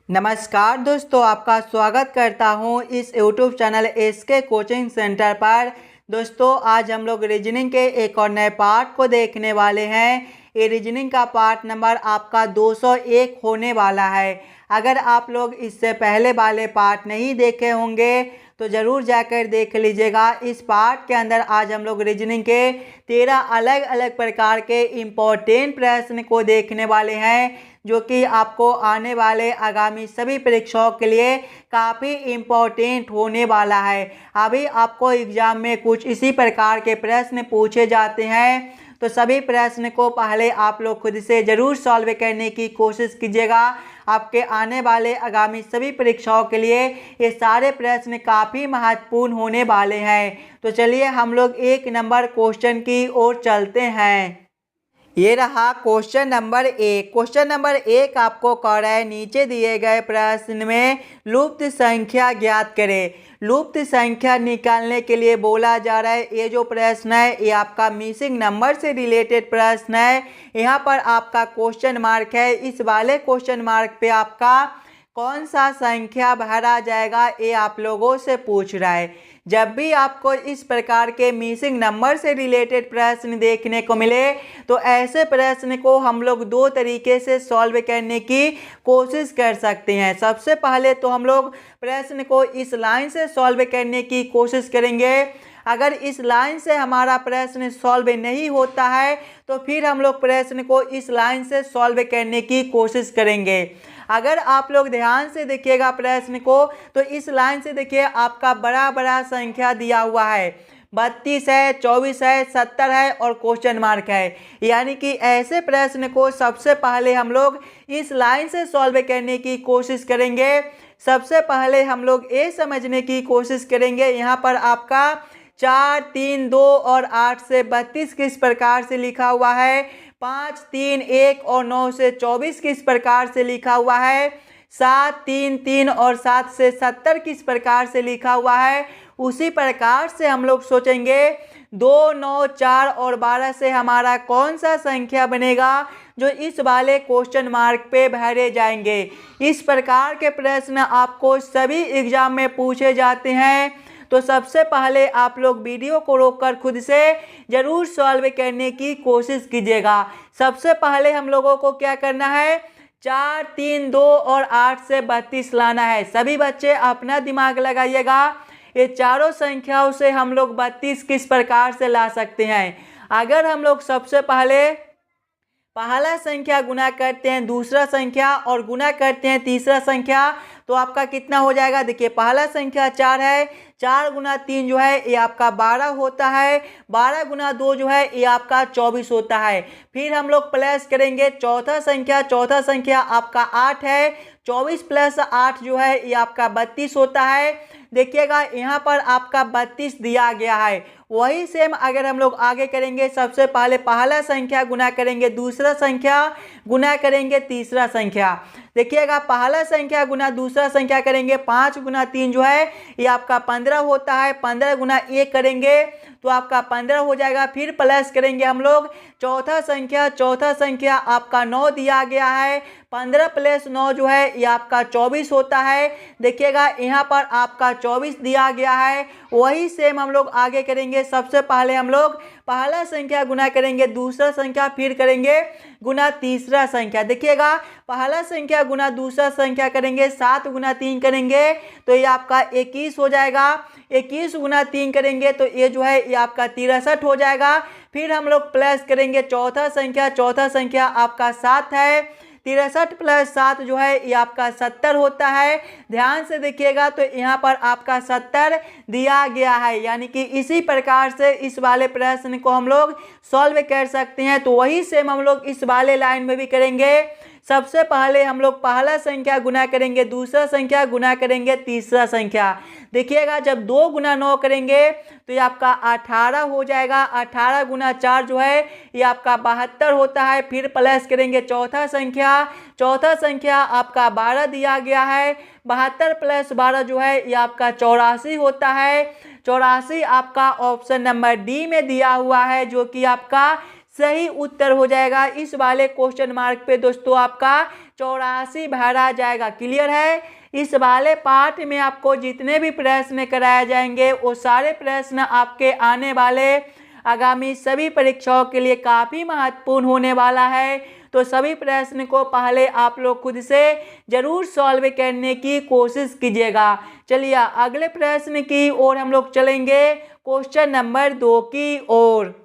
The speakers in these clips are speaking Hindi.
नमस्कार दोस्तों, आपका स्वागत करता हूं इस YouTube channel SK coaching centre पर। दोस्तों आज हम लोग रीजनिंग के एक और नए पार्ट को देखने वाले हैं। ये रीजनिंग का पार्ट नंबर आपका 201 होने वाला है। अगर आप लोग इससे पहले वाले पार्ट नहीं देखे होंगे तो ज़रूर जाकर देख लीजिएगा। इस पार्ट के अंदर आज हम लोग रीजनिंग के 13 अलग अलग प्रकार के इम्पोर्टेंट प्रश्न को देखने वाले हैं, जो कि आपको आने वाले आगामी सभी परीक्षाओं के लिए काफ़ी इम्पोर्टेंट होने वाला है। अभी आपको एग्जाम में कुछ इसी प्रकार के प्रश्न पूछे जाते हैं, तो सभी प्रश्न को पहले आप लोग खुद से ज़रूर सॉल्व करने की कोशिश कीजिएगा। आपके आने वाले आगामी सभी परीक्षाओं के लिए ये सारे प्रश्न काफ़ी महत्वपूर्ण होने वाले हैं। तो चलिए हम लोग 1 नंबर क्वेश्चन की ओर चलते हैं। ये रहा क्वेश्चन नंबर 1। क्वेश्चन नंबर 1 आपको कह रहा है नीचे दिए गए प्रश्न में लुप्त संख्या ज्ञात करें। लुप्त संख्या निकालने के लिए बोला जा रहा है। ये जो प्रश्न है ये आपका मिसिंग नंबर से रिलेटेड प्रश्न है। यहाँ पर आपका क्वेश्चन मार्क है। इस वाले क्वेश्चन मार्क पे आपका कौन सा संख्या भरा जाएगा ये आप लोगों से पूछ रहा है। जब भी आपको इस प्रकार के मिसिंग नंबर से रिलेटेड प्रश्न देखने को मिले तो ऐसे प्रश्न को हम लोग 2 तरीके से सॉल्व करने की कोशिश कर सकते हैं। सबसे पहले तो हम लोग प्रश्न को इस लाइन से सॉल्व करने की कोशिश करेंगे। अगर इस लाइन से हमारा प्रश्न सॉल्व नहीं होता है तो फिर हम लोग प्रश्न को इस लाइन से सॉल्व करने की कोशिश करेंगे। अगर आप लोग ध्यान से देखिएगा प्रश्न को तो इस लाइन से देखिए आपका बड़ा बड़ा संख्या दिया हुआ है। 32 है, 24 है, 70 है और क्वेश्चन मार्क है। यानी कि ऐसे प्रश्न को सबसे पहले हम लोग इस लाइन से सॉल्व करने की कोशिश करेंगे। सबसे पहले हम लोग ये समझने की कोशिश करेंगे यहाँ पर आपका 4, 3, 2 और 8 से 32 किस प्रकार से लिखा हुआ है। 5, 3, 1 और 9 से 24 किस प्रकार से लिखा हुआ है। 7, 3, 3 और 7 से 70 किस प्रकार से लिखा हुआ है। उसी प्रकार से हम लोग सोचेंगे 2, 9, 4 और 12 से हमारा कौन सा संख्या बनेगा जो इस वाले क्वेश्चन मार्क पे भरे जाएंगे। इस प्रकार के प्रश्न आपको सभी एग्जाम में पूछे जाते हैं। तो सबसे पहले आप लोग वीडियो को रोककर खुद से ज़रूर सॉल्व करने की कोशिश कीजिएगा। सबसे पहले हम लोगों को क्या करना है, 4, 3, 2 और 8 से 32 लाना है। सभी बच्चे अपना दिमाग लगाइएगा। ये चारों संख्याओं से हम लोग 32 किस प्रकार से ला सकते हैं। अगर हम लोग सबसे पहला संख्या गुना करते हैं दूसरा संख्या और गुना करते हैं तीसरा संख्या तो आपका कितना हो जाएगा। देखिए पहला संख्या 4 है, 4 गुना 3 जो है ये आपका 12 होता है। 12 गुना 2 जो है ये आपका 24 होता है। फिर हम लोग प्लस करेंगे चौथा संख्या आपका 8 है। 24 प्लस 8 जो है ये आपका 32 होता है। देखिएगा यहाँ पर आपका 32 दिया गया है। वही सेम अगर हम लोग आगे करेंगे, सबसे पहले पहला संख्या गुना करेंगे दूसरा संख्या गुना करेंगे तीसरा संख्या। देखिएगा पहला संख्या गुना दूसरा संख्या करेंगे 5 गुना 3 जो है ये आपका 15 होता है। 15 गुना 1 करेंगे तो आपका 15 हो जाएगा। फिर प्लस करेंगे हम लोग चौथा संख्या आपका 9 दिया गया है। 15 प्लस 9 जो है ये आपका 24 होता है। देखिएगा यहाँ पर आपका 24 दिया गया है। वही सेम हम लोग आगे करेंगे। सबसे पहले हम लोग पहला संख्या गुना करेंगे दूसरा संख्या फिर करेंगे गुना तीसरा संख्या। देखिएगा पहला संख्या गुना दूसरा संख्या करेंगे 7 गुना 3 करेंगे तो ये आपका 21 हो जाएगा। 21 गुना 3 करेंगे तो ये जो है ये आपका 63 हो जाएगा। फिर हम लोग प्लस करेंगे चौथा संख्या आपका 7 है। 63 प्लस 7 जो है ये आपका 70 होता है। ध्यान से देखिएगा तो यहाँ पर आपका 70 दिया गया है। यानी कि इसी प्रकार से इस वाले प्रश्न को हम लोग सॉल्व कर सकते हैं। तो वही सेम हम लोग इस वाले लाइन में भी करेंगे। सबसे पहले हम लोग पहला संख्या गुना करेंगे दूसरा संख्या गुना करेंगे तीसरा संख्या। देखिएगा जब 2 गुना 9 करेंगे तो ये आपका 18 हो जाएगा। 18 गुना 4 जो है ये आपका 72 होता है। फिर प्लस करेंगे चौथा संख्या आपका 12 दिया गया है। 72 प्लस 12 जो है ये आपका 84 होता है। 84 आपका ऑप्शन नंबर डी में दिया हुआ है, जो कि आपका सही उत्तर हो जाएगा। इस वाले क्वेश्चन मार्क पे दोस्तों आपका 84 भरा जाएगा। क्लियर है। इस वाले पार्ट में आपको जितने भी प्रश्न कराए जाएंगे वो सारे प्रश्न आपके आने वाले आगामी सभी परीक्षाओं के लिए काफ़ी महत्वपूर्ण होने वाला है। तो सभी प्रश्न को पहले आप लोग खुद से जरूर सॉल्व करने की कोशिश कीजिएगा। चलिए अगले प्रश्न की ओर हम लोग चलेंगे, क्वेश्चन नंबर 2 की ओर।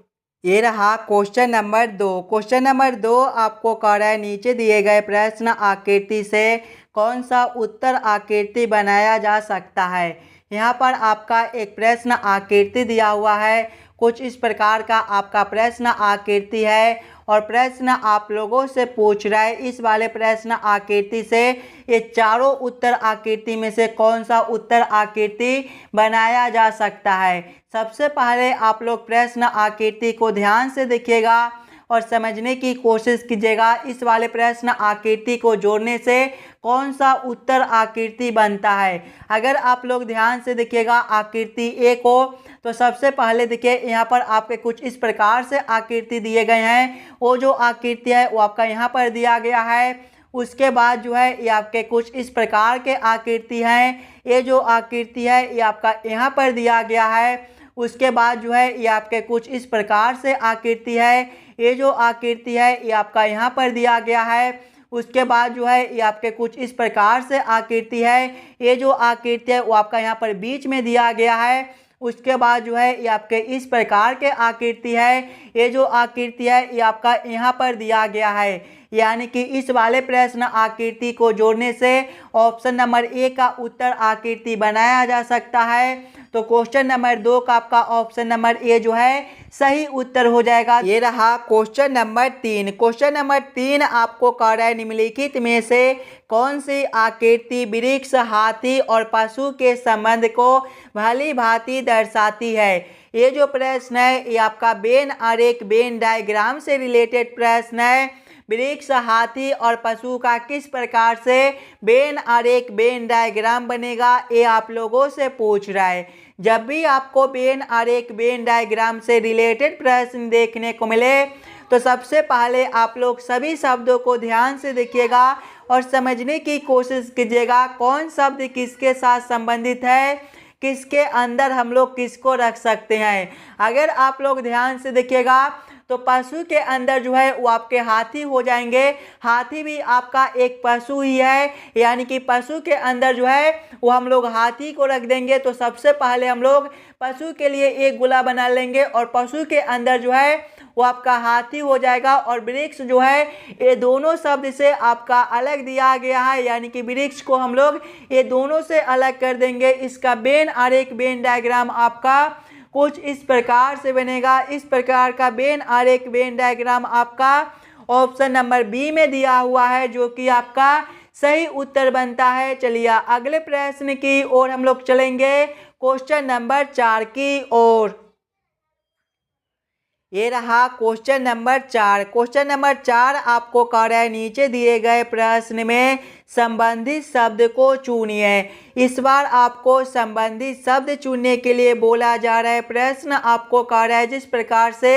ये रहा क्वेश्चन नंबर 2। क्वेश्चन नंबर 2 आपको कह रहा है नीचे दिए गए प्रश्न आकृति से कौन सा उत्तर आकृति बनाया जा सकता है। यहाँ पर आपका एक प्रश्न आकृति दिया हुआ है। कुछ इस प्रकार का आपका प्रश्न आकृति है और प्रश्न आप लोगों से पूछ रहा है इस वाले प्रश्न आकृति से ये चारों उत्तर आकृति में से कौन सा उत्तर आकृति बनाया जा सकता है। सबसे पहले आप लोग प्रश्न आकृति को ध्यान से देखिएगा और समझने की कोशिश कीजिएगा। इस वाले प्रश्न आकृति को जोड़ने से कौन सा उत्तर आकृति बनता है। अगर आप लोग ध्यान से देखिएगा आकृति ए को, तो सबसे पहले देखिए यहाँ पर आपके कुछ इस प्रकार से आकृति दिए गए हैं। वो जो आकृति है वो आपका यहाँ पर दिया गया है। उसके बाद जो है ये आपके कुछ इस प्रकार के आकृति हैं। ये जो आकृति है ये आपका यहाँ पर दिया गया है। उसके बाद जो है ये आपके कुछ इस प्रकार से आकृति है। ये जो आकृति है ये आपका यहाँ पर दिया गया है। उसके बाद जो है ये आपके कुछ इस प्रकार से आकृति है। ये जो आकृति है वो आपका यहाँ पर बीच में दिया गया है। उसके बाद जो है ये आपके इस प्रकार के आकृति है। ये जो आकृति है ये आपका यहाँ पर दिया गया है। यानी कि इस वाले प्रश्न आकृति को जोड़ने से ऑप्शन नंबर ए का उत्तर आकृति बनाया जा सकता है। तो क्वेश्चन नंबर 2 का आपका ऑप्शन नंबर ए जो है सही उत्तर हो जाएगा। ये रहा क्वेश्चन नंबर 3। क्वेश्चन नंबर 3 आपको कह रहा है निम्नलिखित में से कौन सी आकृति वृक्ष, हाथी और पशु के संबंध को भली भांति दर्शाती है। ये जो प्रश्न है ये आपका वेन आरेख वेन डायग्राम से रिलेटेड प्रश्न है। वृक्ष, हाथी और पशु का किस प्रकार से वेन आरेख वेन डायग्राम बनेगा ये आप लोगों से पूछ रहा है। जब भी आपको वेन आरेख वेन डायग्राम से रिलेटेड प्रश्न देखने को मिले तो सबसे पहले आप लोग सभी शब्दों को ध्यान से देखिएगा और समझने की कोशिश कीजिएगा कौन शब्द किसके साथ संबंधित है, किसके अंदर हम लोग किसको रख सकते हैं। अगर आप लोग ध्यान से देखिएगा तो पशु के अंदर जो है वो आपके हाथी हो जाएंगे। हाथी भी आपका एक पशु ही है, यानी कि पशु के अंदर जो है वो हम लोग हाथी को रख देंगे। तो सबसे पहले हम लोग पशु के लिए एक गोला बना लेंगे और पशु के अंदर जो है वो आपका हाथी हो जाएगा। और वृक्ष जो है ये दोनों शब्द से आपका अलग दिया गया है, यानी कि वृक्ष को हम लोग ये दोनों से अलग कर देंगे। इसका वेन आरेख वेन डायग्राम आपका कुछ इस प्रकार से बनेगा। इस प्रकार का वेन आरेख वेन डायग्राम आपका ऑप्शन नंबर बी में दिया हुआ है, जो कि आपका सही उत्तर बनता है। चलिए अगले प्रश्न की ओर हम लोग चलेंगे, क्वेश्चन नंबर 4 की ओर। ये रहा क्वेश्चन नंबर 4। क्वेश्चन नंबर 4 आपको कह रहा है नीचे दिए गए प्रश्न में संबंधित शब्द को चुनिए। इस बार आपको संबंधित शब्द चुनने के लिए बोला जा रहा है। प्रश्न आपको कह रहा है जिस प्रकार से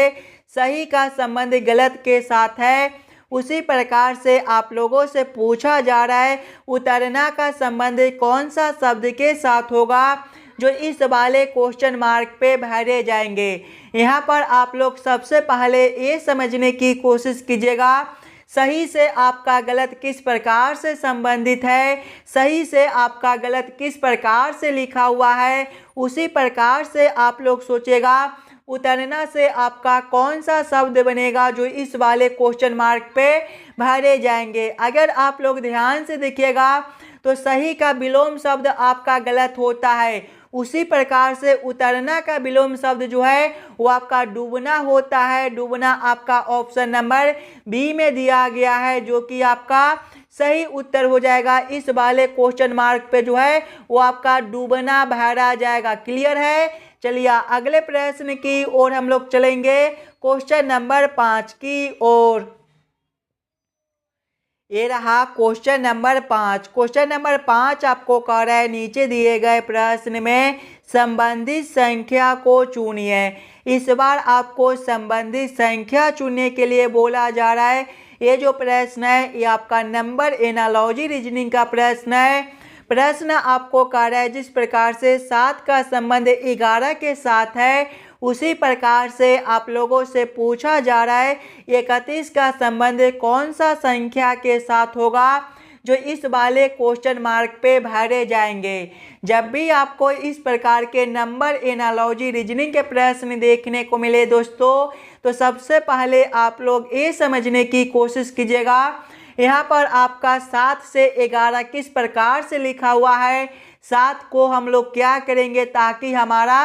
सही का संबंध गलत के साथ है उसी प्रकार से आप लोगों से पूछा जा रहा है उतरना का संबंध कौन सा शब्द के साथ होगा जो इस वाले क्वेश्चन मार्क पे भरे जाएंगे। यहाँ पर आप लोग सबसे पहले ये समझने की कोशिश कीजिएगा सही से आपका गलत किस प्रकार से संबंधित है, सही से आपका गलत किस प्रकार से लिखा हुआ है, उसी प्रकार से आप लोग सोचेगा उतरना से आपका कौन सा शब्द बनेगा जो इस वाले क्वेश्चन मार्क पे भरे जाएंगे। अगर आप लोग ध्यान से देखिएगा तो सही का विलोम शब्द आपका गलत होता है, उसी प्रकार से उतरना का विलोम शब्द जो है वो आपका डूबना होता है। डूबना आपका ऑप्शन नंबर बी में दिया गया है, जो कि आपका सही उत्तर हो जाएगा। इस वाले क्वेश्चन मार्क पे जो है वो आपका डूबना भरा जाएगा। क्लियर है। चलिए अगले प्रश्न की ओर हम लोग चलेंगे, क्वेश्चन नंबर 5 की ओर। ये रहा क्वेश्चन नंबर 5। क्वेश्चन नंबर 5 आपको कह रहा है नीचे दिए गए प्रश्न में संबंधित संख्या को चुनिए। इस बार आपको संबंधित संख्या चुनने के लिए बोला जा रहा है। ये जो प्रश्न है ये आपका नंबर एनालॉजी रीजनिंग का प्रश्न है। प्रश्न आपको कह रहा है जिस प्रकार से 7 का संबंध 11 के साथ है उसी प्रकार से आप लोगों से पूछा जा रहा है 31 का संबंध कौन सा संख्या के साथ होगा जो इस वाले क्वेश्चन मार्क पे भरे जाएंगे। जब भी आपको इस प्रकार के नंबर एनालॉजी रीजनिंग के प्रश्न देखने को मिले दोस्तों, तो सबसे पहले आप लोग ये समझने की कोशिश कीजिएगा यहाँ पर आपका 7 से 11 किस प्रकार से लिखा हुआ है। 7 को हम लोग क्या करेंगे ताकि हमारा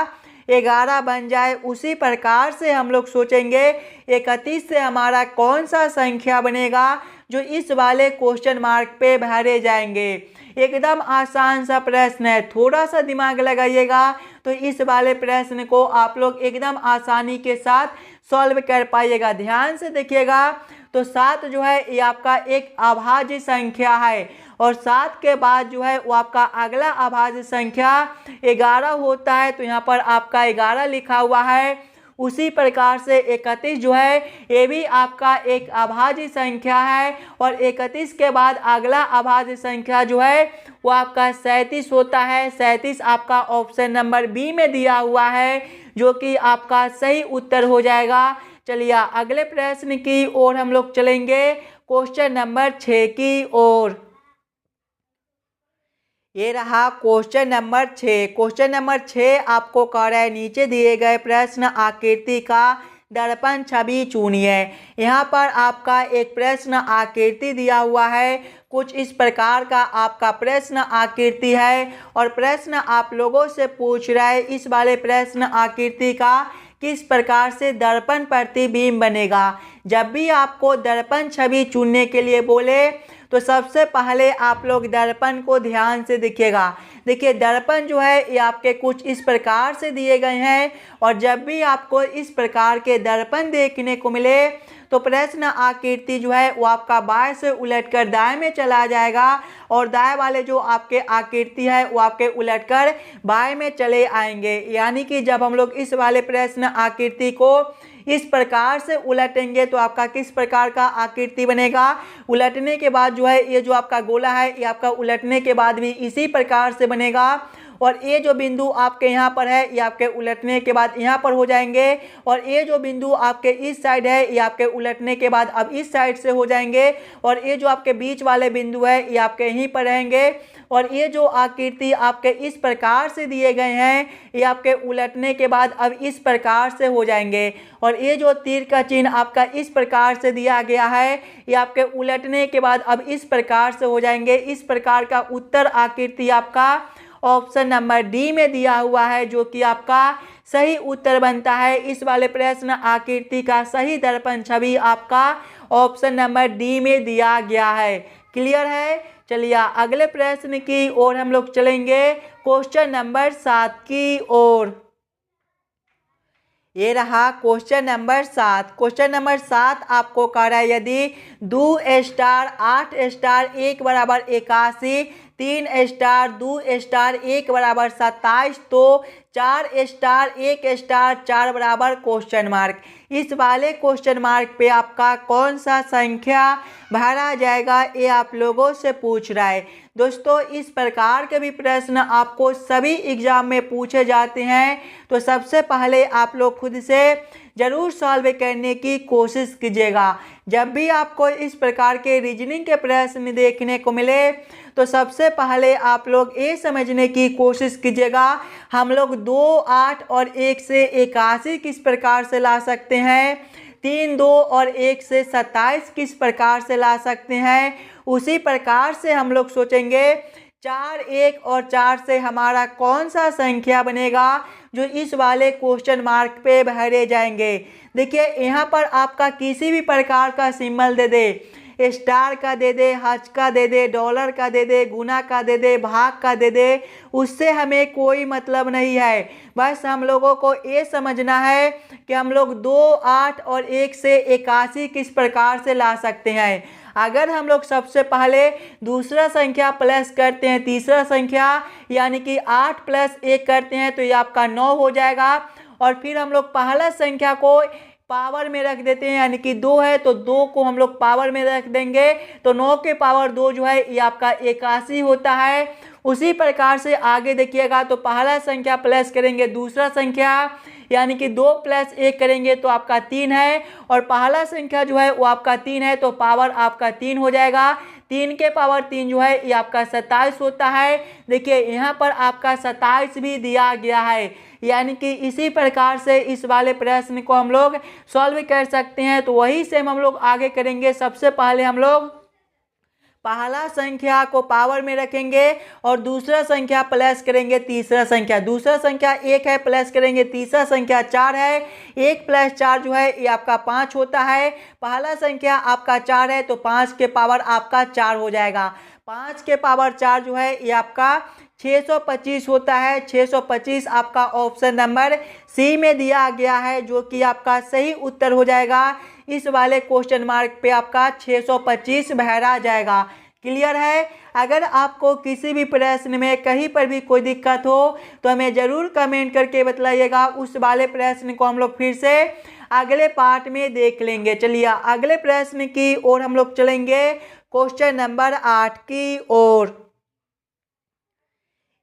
11 बन जाए, उसी प्रकार से हम लोग सोचेंगे 31 से हमारा कौन सा संख्या बनेगा जो इस वाले क्वेश्चन मार्क पे भरे जाएंगे। एकदम आसान सा प्रश्न है, थोड़ा सा दिमाग लगाइएगा तो इस वाले प्रश्न को आप लोग एकदम आसानी के साथ सॉल्व कर पाइएगा। ध्यान से देखिएगा तो 7 जो है ये आपका एक अभाज्य संख्या है और 7 के बाद जो है वो आपका अगला अभाज्य संख्या 11 होता है, तो यहाँ पर आपका 11 लिखा हुआ है। उसी प्रकार से 31 जो है ये भी आपका एक अभाज्य संख्या है और 31 के बाद अगला अभाज्य संख्या जो है वो आपका 37 होता है। 37 आपका ऑप्शन नंबर बी में दिया हुआ है जो कि आपका सही उत्तर हो जाएगा। चलिए अगले प्रश्न की ओर हम लोग चलेंगे, क्वेश्चन नंबर 6 की ओर। ये रहा क्वेश्चन नंबर 6। क्वेश्चन नंबर 6 आपको कह रहा है नीचे दिए गए प्रश्न आकृति का दर्पण छवि चुनिए। यहाँ पर आपका एक प्रश्न आकृति दिया हुआ है, कुछ इस प्रकार का आपका प्रश्न आकृति है और प्रश्न आप लोगों से पूछ रहा है इस वाले प्रश्न आकृति का किस प्रकार से दर्पण प्रतिबिंब बनेगा। जब भी आपको दर्पण छवि चुनने के लिए बोले तो सबसे पहले आप लोग दर्पण को ध्यान से देखिएगा। देखिए दर्पण जो है ये आपके कुछ इस प्रकार से दिए गए हैं और जब भी आपको इस प्रकार के दर्पण देखने को मिले तो प्रश्न आकृति जो है वो आपका बाएं से उलटकर दाएं में चला जाएगा और दाएं वाले जो आपके आकृति है वो आपके उलटकर बाएं में चले आएंगे। यानी कि जब हम लोग इस वाले प्रश्न आकृति को इस प्रकार से उलटेंगे तो आपका किस प्रकार का आकृति बनेगा। उलटने के बाद जो है ये जो आपका गोला है ये आपका उलटने के बाद भी इसी प्रकार से बनेगा और ये जो बिंदु आपके यहाँ पर है ये आपके उलटने के बाद यहाँ पर हो जाएंगे और ये जो बिंदु आपके इस साइड है ये आपके उलटने के बाद अब इस साइड से हो जाएंगे और ये जो आपके बीच वाले बिंदु है ये आपके यहीं पर रहेंगे और ये जो आकृति आपके इस प्रकार से दिए गए हैं ये आपके उलटने के बाद अब इस प्रकार से हो जाएंगे और ये जो तीर का चिन्ह आपका इस प्रकार से दिया गया है ये आपके उलटने के बाद अब इस प्रकार से हो जाएंगे। इस प्रकार का उत्तर आकृति आपका ऑप्शन नंबर डी में दिया हुआ है जो कि आपका सही उत्तर बनता है। इस वाले प्रश्न आकृति का सही दर्पण छवि आपका ऑप्शन नंबर डी में दिया गया है। क्लियर है। चलिए अगले प्रश्न की ओर हम लोग चलेंगे, क्वेश्चन नंबर 7 की ओर। ये रहा क्वेश्चन नंबर 7। क्वेश्चन नंबर 7 आपको कह रहा है यदि 2 स्टार 8 स्टार 1 बराबर 81, 3 स्टार 2 स्टार 1 बराबर 27 तो 4 स्टार 1 स्टार 4 बराबर क्वेश्चन मार्क। इस वाले क्वेश्चन मार्क पे आपका कौन सा संख्या भरा जाएगा ये आप लोगों से पूछ रहा है। दोस्तों इस प्रकार के भी प्रश्न आपको सभी एग्जाम में पूछे जाते हैं, तो सबसे पहले आप लोग खुद से ज़रूर सॉल्व करने की कोशिश कीजिएगा। जब भी आपको इस प्रकार के रीजनिंग के प्रश्न देखने को मिले तो सबसे पहले आप लोग ये समझने की कोशिश कीजिएगा हम लोग 2, 8 और 1 से 81 किस प्रकार से ला सकते हैं, 3, 2 और 1 से 27 किस प्रकार से ला सकते हैं। उसी प्रकार से हम लोग सोचेंगे 4, 1 और 4 से हमारा कौन सा संख्या बनेगा जो इस वाले क्वेश्चन मार्क पे भरे जाएंगे। देखिए यहाँ पर आपका किसी भी प्रकार का सिंबल दे दे, स्टार का दे दे, हज का दे दे, डॉलर का दे दे, गुना का दे दे, भाग का दे दे, उससे हमें कोई मतलब नहीं है। बस हम लोगों को ये समझना है कि हम लोग 2, 8 और 1 से 81 किस प्रकार से ला सकते हैं। अगर हम लोग सबसे पहले दूसरा संख्या प्लस करते हैं तीसरा संख्या यानी कि 8 + 1 करते हैं तो ये आपका 9 हो जाएगा और फिर हम लोग पहला संख्या को पावर में रख देते हैं, यानी कि 2 है तो 2 को हम लोग पावर में रख देंगे, तो 9 के पावर 2 जो है ये आपका 81 होता है। उसी प्रकार से आगे देखिएगा तो पहला संख्या प्लस करेंगे दूसरा संख्या, यानी कि 2 + 1 करेंगे तो आपका 3 है, और पहला संख्या जो है वो आपका 3 है तो पावर आपका 3 हो जाएगा। 3 के पावर 3 जो है ये आपका 27 होता है। देखिए यहाँ पर आपका 27 भी दिया गया है, यानी कि इसी प्रकार से इस वाले प्रश्न को हम लोग सॉल्व कर सकते हैं। तो वही सेम हम लोग आगे करेंगे। सबसे पहले हम लोग पहला संख्या को पावर में रखेंगे और दूसरा संख्या प्लस करेंगे तीसरा संख्या। दूसरा संख्या 1 है, प्लस करेंगे तीसरा संख्या 4 है। 1 + 4 जो है ये आपका 5 होता है। पहला संख्या आपका 4 है तो 5 के पावर आपका 4 हो जाएगा। 5 के पावर 4 जो है ये आपका 625 होता है। 625 आपका ऑप्शन नंबर सी में दिया गया है, जो कि आपका सही उत्तर हो जाएगा। इस वाले क्वेश्चन मार्क पे आपका 625 भरा जाएगा। क्लियर है? अगर आपको किसी भी प्रश्न में कहीं पर भी कोई दिक्कत हो तो हमें ज़रूर कमेंट करके बतलाइएगा। उस वाले प्रश्न को हम लोग फिर से अगले पार्ट में देख लेंगे। चलिए अगले प्रश्न की ओर हम लोग चलेंगे, क्वेश्चन नंबर 8 की ओर।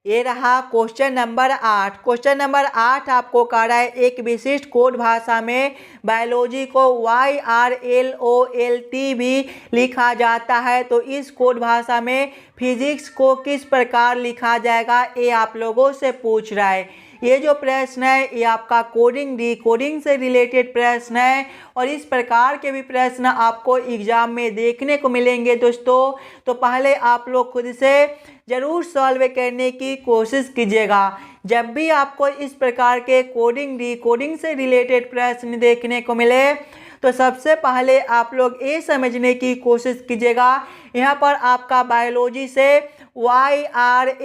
ये रहा क्वेश्चन नंबर 8। क्वेश्चन नंबर 8 आपको कह रहा है एक विशिष्ट कोड भाषा में बायोलॉजी को YRLOLT भी लिखा जाता है, तो इस कोड भाषा में फिजिक्स को किस प्रकार लिखा जाएगा, ये आप लोगों से पूछ रहा है। ये जो प्रश्न है ये आपका कोडिंग डिकोडिंग से रिलेटेड प्रश्न है, और इस प्रकार के भी प्रश्न आपको एग्जाम में देखने को मिलेंगे दोस्तों। तो पहले आप लोग खुद से ज़रूर सॉल्व करने की कोशिश कीजिएगा। जब भी आपको इस प्रकार के कोडिंग डिकोडिंग से रिलेटेड प्रश्न देखने को मिले तो सबसे पहले आप लोग ये समझने की कोशिश कीजिएगा, यहाँ पर आपका बायोलॉजी से YRLOLT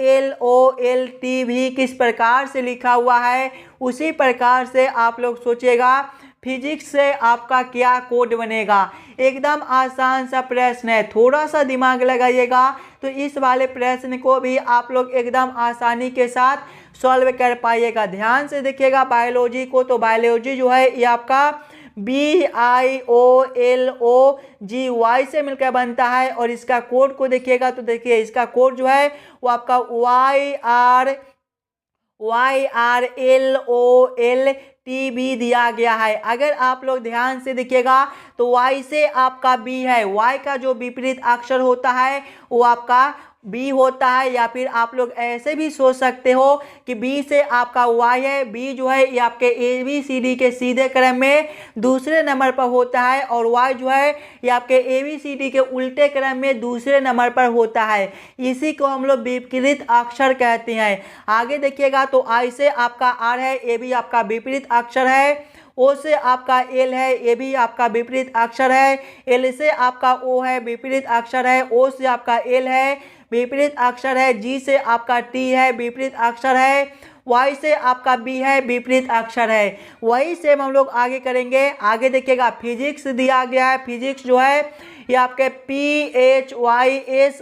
भी किस प्रकार से लिखा हुआ है, उसी प्रकार से आप लोग सोचिएगा फिजिक्स से आपका क्या कोड बनेगा। एकदम आसान सा प्रश्न है, थोड़ा सा दिमाग लगाइएगा तो इस वाले प्रश्न को भी आप लोग एकदम आसानी के साथ सॉल्व कर पाइएगा। ध्यान से देखिएगा बायोलॉजी को, तो बायोलॉजी जो है ये आपका BIOLOGY से मिलकर बनता है, और इसका कोड को देखिएगा तो देखिए इसका कोड जो है वो आपका YRLOLT भी दिया गया है। अगर आप लोग ध्यान से देखिएगा तो Y से आपका B है, Y का जो विपरीत अक्षर होता है वो आपका B होता है, या फिर आप लोग ऐसे भी सोच सकते हो कि B से आपका Y है। B जो है ये आपके ABCD के सीधे क्रम में दूसरे नंबर पर होता है, और Y जो है ये आपके ABCD के उल्टे क्रम में दूसरे नंबर पर होता है। इसी को हम लोग विपरीत अक्षर कहते हैं। आगे देखिएगा तो I से आपका R है, ये भी आपका विपरीत अक्षर है। O से आपका L है, ये भी आपका विपरीत अक्षर है। L से आपका O है, विपरीत अक्षर है। O से आपका L है, विपरीत अक्षर है। G से आपका T है, विपरीत अक्षर है। Y से आपका B है, विपरीत अक्षर है। वही सेम हम लोग आगे करेंगे। आगे देखिएगा फिजिक्स दिया गया है। फिजिक्स जो है ये आपके PHYSICS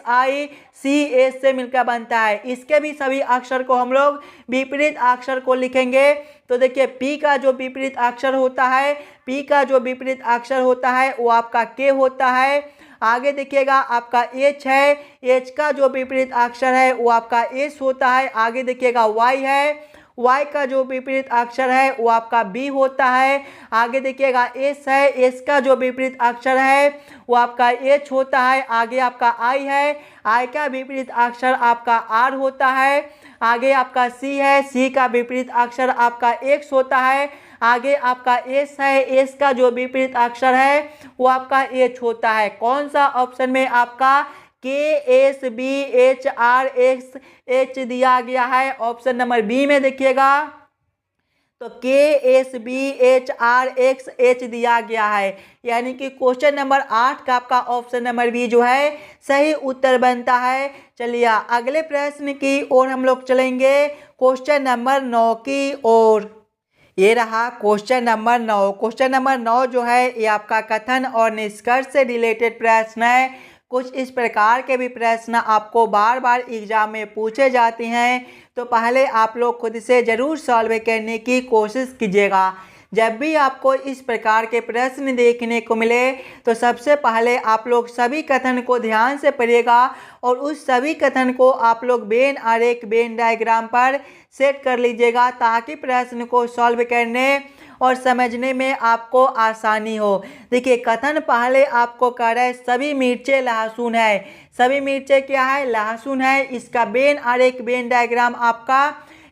से मिलकर बनता है। इसके भी सभी अक्षर को हम लोग विपरीत अक्षर को लिखेंगे। तो देखिए P का जो विपरीत अक्षर होता है, P का जो विपरीत अक्षर होता है वो आपका K होता है। आगे देखिएगा आपका H है, H का जो विपरीत अक्षर है वो आपका S होता है। आगे देखिएगा Y है, Y का जो विपरीत अक्षर है वो आपका B होता है। आगे देखिएगा S है, S का जो विपरीत अक्षर है वो आपका H होता है। आगे आपका I है, I का विपरीत अक्षर आपका R होता है। आगे आपका C है, C का विपरीत अक्षर आपका X होता है। आगे आपका S है, S का जो विपरीत अक्षर है वो आपका H होता है। कौन सा ऑप्शन में आपका KSBHRXH दिया गया है? ऑप्शन नंबर बी में देखिएगा तो KSBHRXH दिया गया है, यानी कि क्वेश्चन नंबर 8 का आपका ऑप्शन नंबर बी जो है सही उत्तर बनता है। चलिए अगले प्रश्न की ओर हम लोग चलेंगे, क्वेश्चन नंबर 9 की ओर। ये रहा क्वेश्चन नंबर 9। क्वेश्चन नंबर 9 जो है ये आपका कथन और निष्कर्ष से रिलेटेड प्रश्न है। कुछ इस प्रकार के भी प्रश्न आपको बार बार एग्जाम में पूछे जाते हैं, तो पहले आप लोग खुद से ज़रूर सॉल्व करने की कोशिश कीजिएगा। जब भी आपको इस प्रकार के प्रश्न देखने को मिले तो सबसे पहले आप लोग सभी कथन को ध्यान से पढ़िएगा और उस सभी कथन को आप लोग वेन आरेख वेन डायग्राम पर सेट कर लीजिएगा ताकि प्रश्न को सॉल्व करने और समझने में आपको आसानी हो। देखिए कथन पहले आपको कह रहा है सभी मिर्चें लहसुन है। सभी मिर्चें क्या है? लहसुन है। इसका वेन आरेख वेन डायग्राम आपका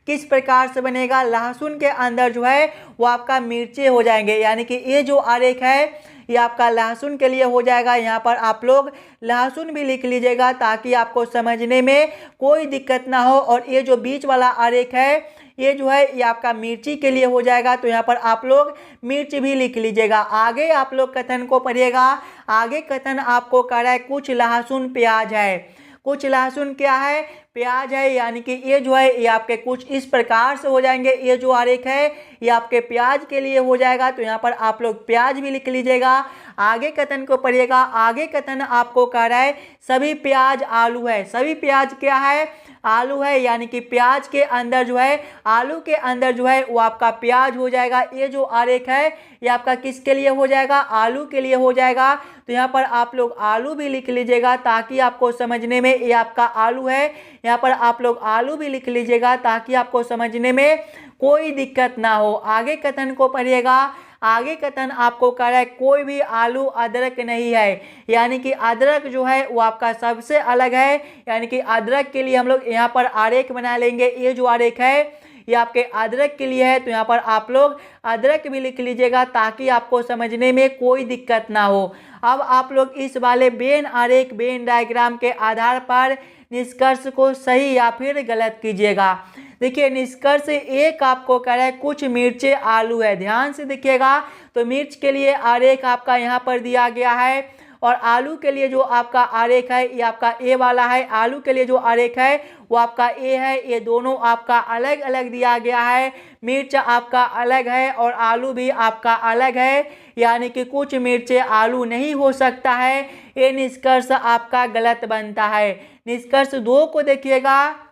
किस प्रकार से बनेगा? लहसुन के अंदर जो है वो आपका मिर्चें हो जाएंगे, यानी कि ये जो आरेख है ये आपका लहसुन के लिए हो जाएगा। यहाँ पर आप लोग लहसुन भी लिख लीजिएगा ताकि आपको समझने में कोई दिक्कत ना हो। और ये जो बीच वाला आरेख है ये जो है ये आपका मिर्ची के लिए हो जाएगा, तो यहाँ पर आप लोग मिर्च भी लिख लीजिएगा। आगे आप लोग कथन को पढ़िएगा। आगे कथन आपको कह रहा है कुछ लहसुन प्याज है। कुछ लहसुन क्या है? प्याज है, यानी कि ये जो है ये आपके कुछ इस प्रकार से हो जाएंगे। ये जो आरेख है ये आपके प्याज के लिए हो जाएगा, तो यहाँ पर आप लोग प्याज भी लिख लीजिएगा। आगे कथन को पढ़िएगा। आगे कथन आपको कह रहा है सभी प्याज आलू है। सभी प्याज क्या है? आलू है, यानी कि प्याज के अंदर जो है आलू के अंदर जो है वो आपका प्याज हो जाएगा। ये जो आरेख है ये आपका किसके लिए हो जाएगा? आलू के लिए हो जाएगा, तो यहाँ पर आप लोग आलू भी लिख लीजिएगा ताकि आपको समझने में ये आपका आलू है। यहाँ पर आप लोग आलू भी लिख लीजिएगा ताकि आपको समझने में कोई दिक्कत ना हो। आगे कथन को पढ़िएगा। आगे कथन आपको कह रहा है कोई भी आलू अदरक नहीं है, यानी कि अदरक जो है वो आपका सबसे अलग है, यानी कि अदरक के लिए हम लोग यहाँ पर आरेख बना लेंगे। ये जो आरेख है ये आपके अदरक के लिए है, तो यहाँ पर आप लोग अदरक भी लिख लीजिएगा ताकि आपको समझने में कोई दिक्कत ना हो। अब आप लोग इस वाले वेन आरेख वेन डायग्राम के आधार पर निष्कर्ष को सही या फिर गलत कीजिएगा। देखिए निष्कर्ष एक आपको कह रहा है कुछ मिर्चें आलू है। ध्यान से देखिएगा, तो मिर्च के लिए आरेख आपका यहाँ पर दिया गया है और आलू के लिए जो आपका आरेख है ये आपका ए वाला है। आलू के लिए जो आरेख है वो आपका ए है। ये दोनों आपका अलग अलग दिया गया है। मिर्च आपका अलग है और आलू भी आपका अलग है, यानी कि कुछ मिर्चें आलू नहीं हो सकता है। ये निष्कर्ष आपका गलत बनता है। निष्कर्ष 2 को देखिएगा,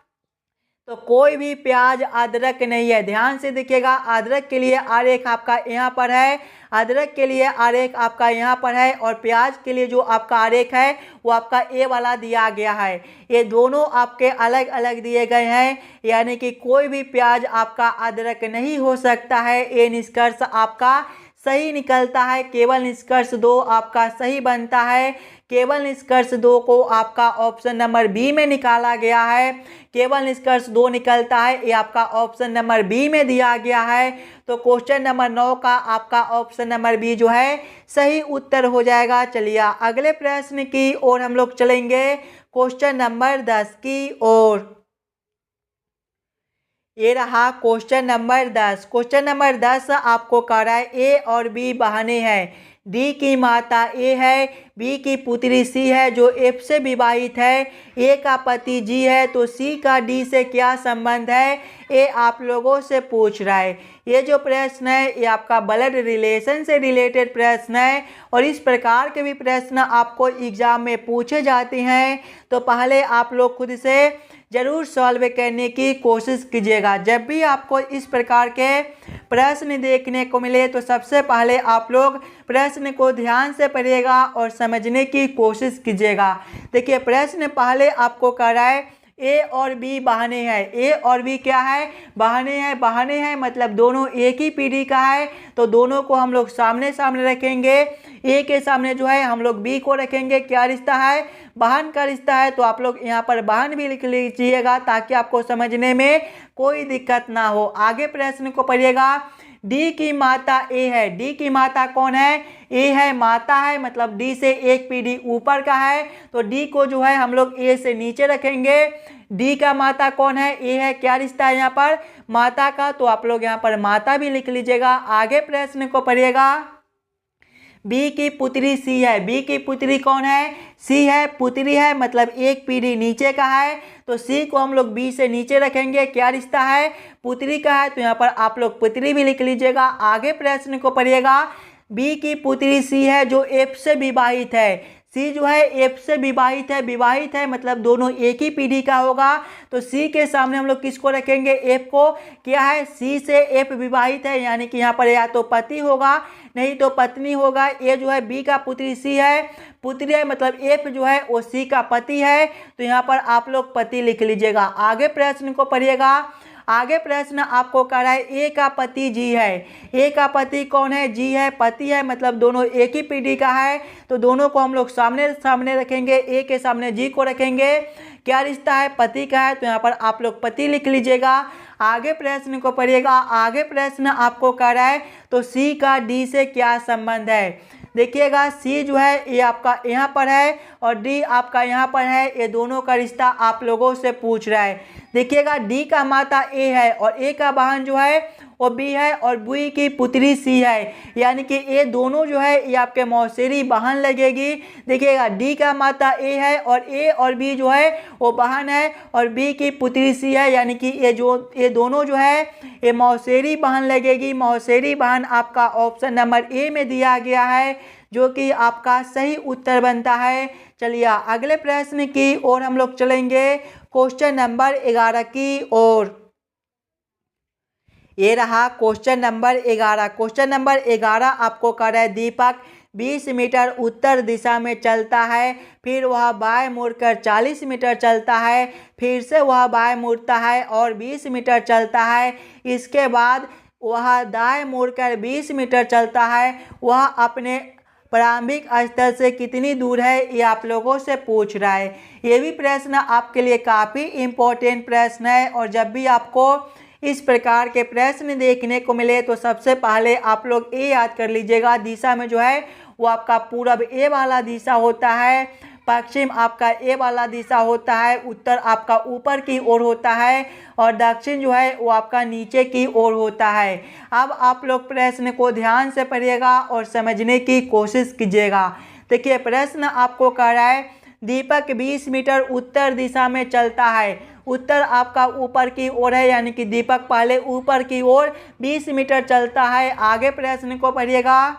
तो कोई भी प्याज अदरक नहीं है। ध्यान से देखिएगा, अदरक के लिए आरेख आपका यहाँ पर है। अदरक के लिए आरेख आपका यहाँ पर है और प्याज के लिए जो आपका आरेख है वो आपका ए वाला दिया गया है। ये दोनों आपके अलग अलग दिए गए हैं, यानी कि कोई भी प्याज आपका अदरक नहीं हो सकता है। ये निष्कर्ष आपका सही निकलता है। केवल निष्कर्ष 2 आपका सही बनता है। केवल निष्कर्ष 2 को आपका ऑप्शन नंबर बी में निकाला गया है। केवल निष्कर्ष 2 निकलता है, ये आपका ऑप्शन नंबर बी में दिया गया है। तो क्वेश्चन नंबर 9 का आपका ऑप्शन नंबर बी जो है सही उत्तर हो जाएगा। चलिए अगले प्रश्न की ओर हम लोग चलेंगे, क्वेश्चन नंबर 10 की ओर। ये रहा क्वेश्चन नंबर 10। क्वेश्चन नंबर 10 आपको कह रहा है ए और बी बहनें हैं। डी की माता ए है, बी की पुत्री सी है जो एफ से विवाहित है। ए का पति जी है, तो सी का डी से क्या संबंध है? ये आप लोगों से पूछ रहा है। ये जो प्रश्न है ये आपका ब्लड रिलेशन से रिलेटेड प्रश्न है और इस प्रकार के भी प्रश्न आपको एग्जाम में पूछे जाते हैं, तो पहले आप लोग खुद से जरूर सॉल्व करने की कोशिश कीजिएगा। जब भी आपको इस प्रकार के प्रश्न देखने को मिले तो सबसे पहले आप लोग प्रश्न को ध्यान से पढ़िएगा और समझने की कोशिश कीजिएगा। देखिए प्रश्न पहले आपको कह रहा है ए और बी बहनें हैं। ए और बी क्या है? बहनें हैं। बहनें हैं मतलब दोनों एक ही पीढ़ी का है, तो दोनों को हम लोग सामने सामने रखेंगे। ए के सामने जो है हम लोग बी को रखेंगे। क्या रिश्ता है? बहन का रिश्ता है, तो आप लोग यहाँ पर बहन भी लिख लीजिएगा ताकि आपको समझने में कोई दिक्कत ना हो। आगे प्रश्न को पढ़िएगा। डी की माता ए है। डी की माता कौन है? ए है, माता है मतलब डी से एक पीढ़ी ऊपर का है, तो डी को जो है हम लोग ए से नीचे रखेंगे। डी का माता कौन है? ए है। क्या रिश्ता है यहाँ पर? माता का, तो आप लोग यहाँ पर माता भी लिख लीजिएगा। आगे प्रश्न को पढ़िएगा। बी की पुत्री सी है। बी की पुत्री कौन है? सी है। पुत्री है मतलब एक पीढ़ी नीचे का है, तो सी को हम लोग बी से नीचे रखेंगे। क्या रिश्ता है? पुत्री का है, तो यहाँ पर आप लोग पुत्री भी लिख लीजिएगा। आगे प्रश्न को पढ़िएगा। बी की पुत्री सी है जो एफ से विवाहित है। सी जो है एफ से विवाहित है मतलब दोनों एक ही पीढ़ी का होगा। तो सी के सामने हम लोग किसको रखेंगे, एफ को। क्या है, सी से एफ विवाहित है, यानी कि यहाँ पर या तो पति होगा नहीं तो पत्नी होगा। ए जो है बी का पुत्री सी है, पुत्री है मतलब एफ जो है वो सी का पति है। तो यहाँ पर आप लोग पति लिख लीजिएगा। आगे प्रश्न को पढ़िएगा। आगे प्रश्न आपको कह रहा है ए का पति जी है। ए का पति कौन है, जी है, पति है मतलब दोनों एक ही पीढ़ी का है। तो दोनों को हम लोग सामने सामने रखेंगे, ए के सामने जी को रखेंगे। क्या रिश्ता है, पति का है, तो यहाँ पर आप लोग पति लिख लीजिएगा। आगे प्रश्न को पढ़िएगा। आगे प्रश्न आपको कह रहा है तो सी का डी से क्या संबंध है। देखिएगा सी जो है ये आपका यहाँ पर है और डी आपका यहाँ पर है। ये दोनों का रिश्ता आप लोगों से पूछ रहा है। देखिएगा डी का माता ए है और ए का बहन जो है वो बी है और बी की पुत्री सी है, यानी कि ये दोनों जो है ये आपके मौसेरी बहन लगेगी। देखिएगा डी का माता ए है और ए और बी जो है वो बहन है और बी की पुत्री सी है, यानी कि ये दोनों जो है ये मौसेरी बहन लगेगी। मौसेरी बहन आपका ऑप्शन नंबर ए में दिया गया है, जो कि आपका सही उत्तर बनता है। चलिए अगले प्रश्न की ओर हम लोग चलेंगे, क्वेश्चन नंबर 11 की ओर। ये रहा क्वेश्चन नंबर 11। क्वेश्चन नंबर 11 आपको कह रहा है दीपक 20 मीटर उत्तर दिशा में चलता है, फिर वह बाएं मुड़कर 40 मीटर चलता है, फिर से वह बाएं मुड़ता है और 20 मीटर चलता है। इसके बाद वह दाएं मुड़कर 20 मीटर चलता है। वह अपने प्रारंभिक स्थल से कितनी दूर है, ये आप लोगों से पूछ रहा है। ये भी प्रश्न आपके लिए काफ़ी इम्पोर्टेंट प्रश्न है और जब भी आपको इस प्रकार के प्रश्न देखने को मिले तो सबसे पहले आप लोग ये याद कर लीजिएगा, दिशा में जो है वो आपका पूरब ए वाला दिशा होता है, पश्चिम आपका ए वाला दिशा होता है, उत्तर आपका ऊपर की ओर होता है और दक्षिण जो है वो आपका नीचे की ओर होता है। अब आप लोग प्रश्न को ध्यान से पढ़िएगा और समझने की कोशिश कीजिएगा। देखिए प्रश्न आपको कह रहा है दीपक 20 मीटर उत्तर दिशा में चलता है। उत्तर आपका ऊपर की ओर है, यानी कि दीपक पहले ऊपर की ओर 20 मीटर चलता है। आगे प्रश्न को पढ़िएगा।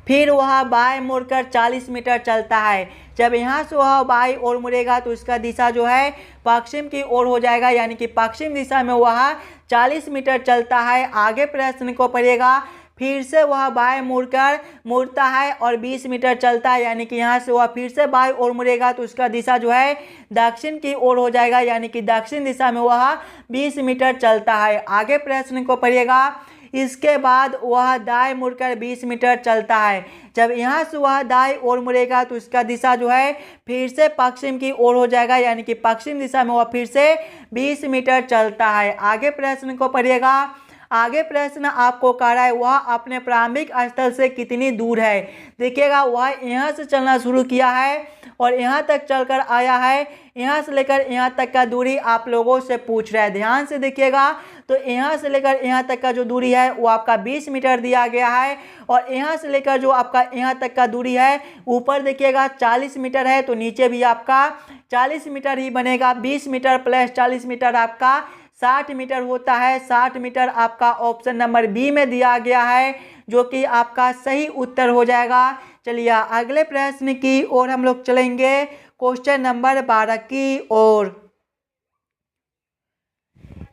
फिर वह बाएं मुड़कर 40 मीटर चलता है। जब यहाँ से वह बाएं ओर मुड़ेगा तो उसका दिशा जो है पश्चिम की ओर हो जाएगा, यानी कि पश्चिम दिशा में वह 40 मीटर चलता है। आगे प्रश्न को पढ़िएगा। फिर से वह बाएं मुड़कर मुड़ता है और 20 मीटर चलता है, यानी कि यहाँ से वह फिर से बाएं ओर मुड़ेगा तो उसका दिशा जो है दक्षिण की ओर हो जाएगा, यानी कि दक्षिण दिशा में वह 20 मीटर चलता है। आगे प्रश्न को पढ़िएगा। इसके बाद वह दाएं मुड़कर 20 मीटर चलता है। जब यहाँ से वह दाएं ओर मुड़ेगा तो उसका दिशा जो है फिर से पश्चिम की ओर हो जाएगा, यानी कि पश्चिम दिशा में वह फिर से 20 मीटर चलता है। आगे प्रश्न को पढ़िएगा। आगे प्रश्न आपको कह रहा है वह अपने प्रारंभिक स्थल से कितनी दूर है। देखिएगा वह यहाँ से चलना शुरू किया है और यहाँ तक चलकर आया है। यहाँ से लेकर यहाँ तक का दूरी आप लोगों से पूछ रहा है, ध्यान से देखिएगा। तो यहाँ से लेकर यहाँ तक का जो दूरी है वो आपका 20 मीटर दिया गया है और यहाँ से लेकर जो आपका यहाँ तक का दूरी है ऊपर देखिएगा 40 मीटर है, तो नीचे भी आपका 40 मीटर ही बनेगा। 20 मीटर प्लस 40 मीटर आपका 60 मीटर होता है। 60 मीटर आपका ऑप्शन नंबर बी में दिया गया है, जो कि आपका सही उत्तर हो जाएगा। चलिए अगले प्रश्न की ओर हम लोग चलेंगे, क्वेश्चन नंबर 12 की ओर।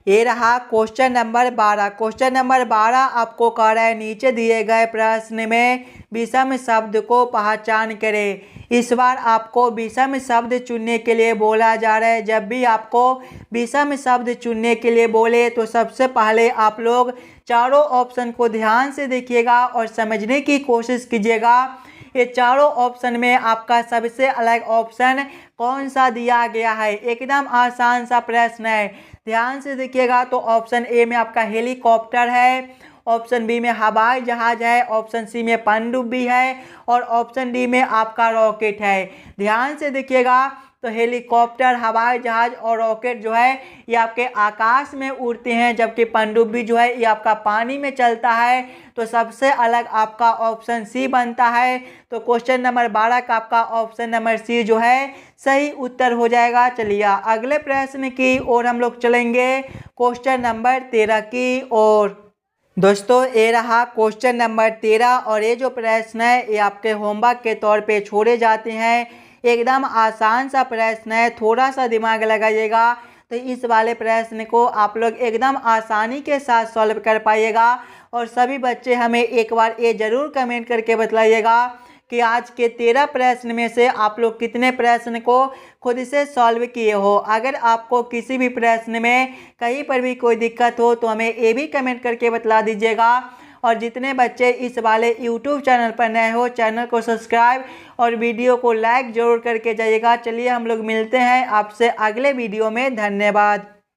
ये रहा क्वेश्चन नंबर 12। क्वेश्चन नंबर 12 आपको कह रहा है नीचे दिए गए प्रश्न में विषम शब्द को पहचान करें। इस बार आपको विषम शब्द चुनने के लिए बोला जा रहा है। जब भी आपको विषम शब्द चुनने के लिए बोले तो सबसे पहले आप लोग चारों ऑप्शन को ध्यान से देखिएगा और समझने की कोशिश कीजिएगा। ये चारों ऑप्शन में आपका सबसे अलग ऑप्शन कौन सा दिया गया है। एकदम आसान सा प्रश्न है, ध्यान से देखिएगा। तो ऑप्शन ए में आपका हेलीकॉप्टर है, ऑप्शन बी में हवाई जहाज है, ऑप्शन सी में पनडुब्बी है और ऑप्शन डी में आपका रॉकेट है। ध्यान से देखिएगा। तो हेलीकॉप्टर, हवाई जहाज और रॉकेट जो है ये आपके आकाश में उड़ते हैं, जबकि पनडुब्बी जो है ये आपका पानी में चलता है। तो सबसे अलग आपका ऑप्शन सी बनता है। तो क्वेश्चन नंबर 12 का आपका ऑप्शन नंबर सी जो है सही उत्तर हो जाएगा। चलिए अगले प्रश्न की ओर हम लोग चलेंगे, क्वेश्चन नंबर 13 की ओर। दोस्तों ये रहा क्वेश्चन नंबर 13 और ये जो प्रश्न है ये आपके होमवर्क के तौर पे छोड़े जाते हैं। एकदम आसान सा प्रश्न है, थोड़ा सा दिमाग लगाइएगा तो इस वाले प्रश्न को आप लोग एकदम आसानी के साथ सॉल्व कर पाइएगा। और सभी बच्चे हमें एक बार ये ज़रूर कमेंट करके बताइएगा कि आज के 13 प्रश्न में से आप लोग कितने प्रश्न को खुद से सॉल्व किए हो। अगर आपको किसी भी प्रश्न में कहीं पर भी कोई दिक्कत हो तो हमें ये भी कमेंट करके बता दीजिएगा। और जितने बच्चे इस वाले YouTube चैनल पर नए हो चैनल को सब्सक्राइब और वीडियो को लाइक ज़रूर करके जाइएगा। चलिए हम लोग मिलते हैं आपसे अगले वीडियो में। धन्यवाद।